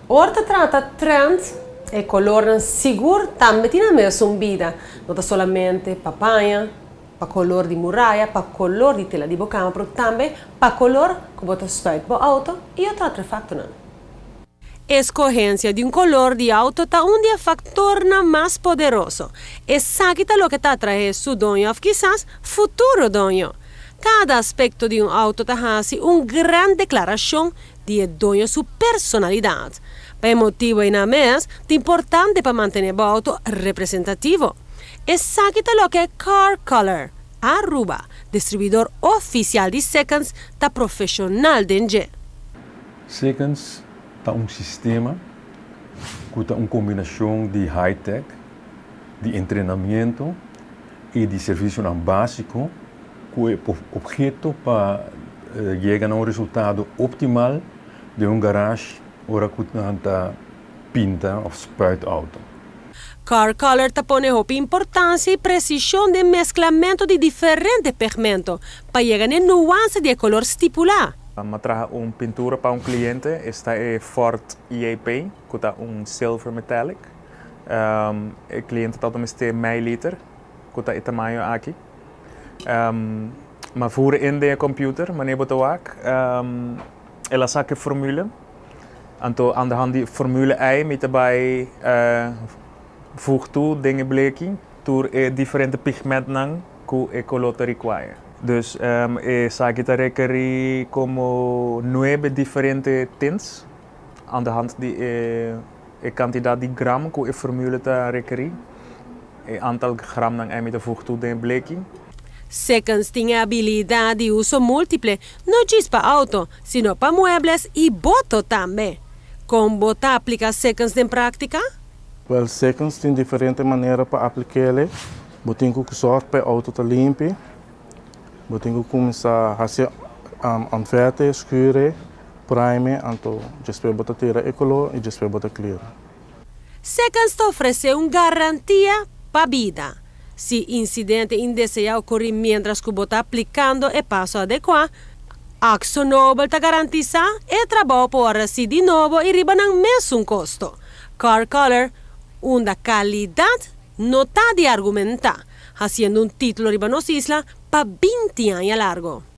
Ora trata trend e color sicuro também tinha mesmo vida. Não somente papaya, para color de muralha, para color de tela de bocama, mas também para color que bota spike para auto e outro fator. Escorrência de color de auto está dia fator mais poderoso. E sabe lo que está trazendo su dono, ou quizás futuro dono. Cada aspecto de auto está uma grande declaração de dono sua personalidade. Per motivo in mes, è importante per mantenere il auto representativo. E sabe lo che è Car Color? Aruba, distribuidor oficial de Seconds, ta profissional denge. Seconds é sistema que é uma combinação de high-tech, de treinamento e de serviço básico que é objeto para chegar a resultado optimal de garage ora que tanta pinta ou spuit auto. Car Color te pone importância e precisão de mesclamento de diferentes pigmentos para chegar a nuance de color stipulado. Me traje uma pintura para cliente. Esta é Ford EAP, que é silver metallic. O cliente está tomando meio liter, que é o tamanho aqui. Me voeren in de computer, meneer Botowak. Ela saca a formule. Anto aan de hand die formule I met daarbij voeg toe dingen bleking door differente pigmenten que e color require. Dus esa que requerir como 9 diferentes tints aan de hand die quantiteit die gram que e formule te requerir. E aantal gram dan met de voeg toe den bleking. Seconds tinha habilidade de uso múltiple, não só para auto, sino para muebles e boto também. Como botar aplicar Seconds em prática? Well, Seconds tem diferentes maneiras para aplicar. Você que sorte para o auto limpo. Você que começar a fazer anverte, escure, prime, então depois botar tira e color e depois botar clear. Seconds te oferece uma garantia para a vida. Se incidente indesejado ocorrer mientras que botar aplicando e passo adequado, Axo Nobel te garantiza e trabalho por si de novo e riba ng mesmo custo. Car Color, una qualidade não está de argumentar, haciendo un título riba nos isla pa 20 años largo.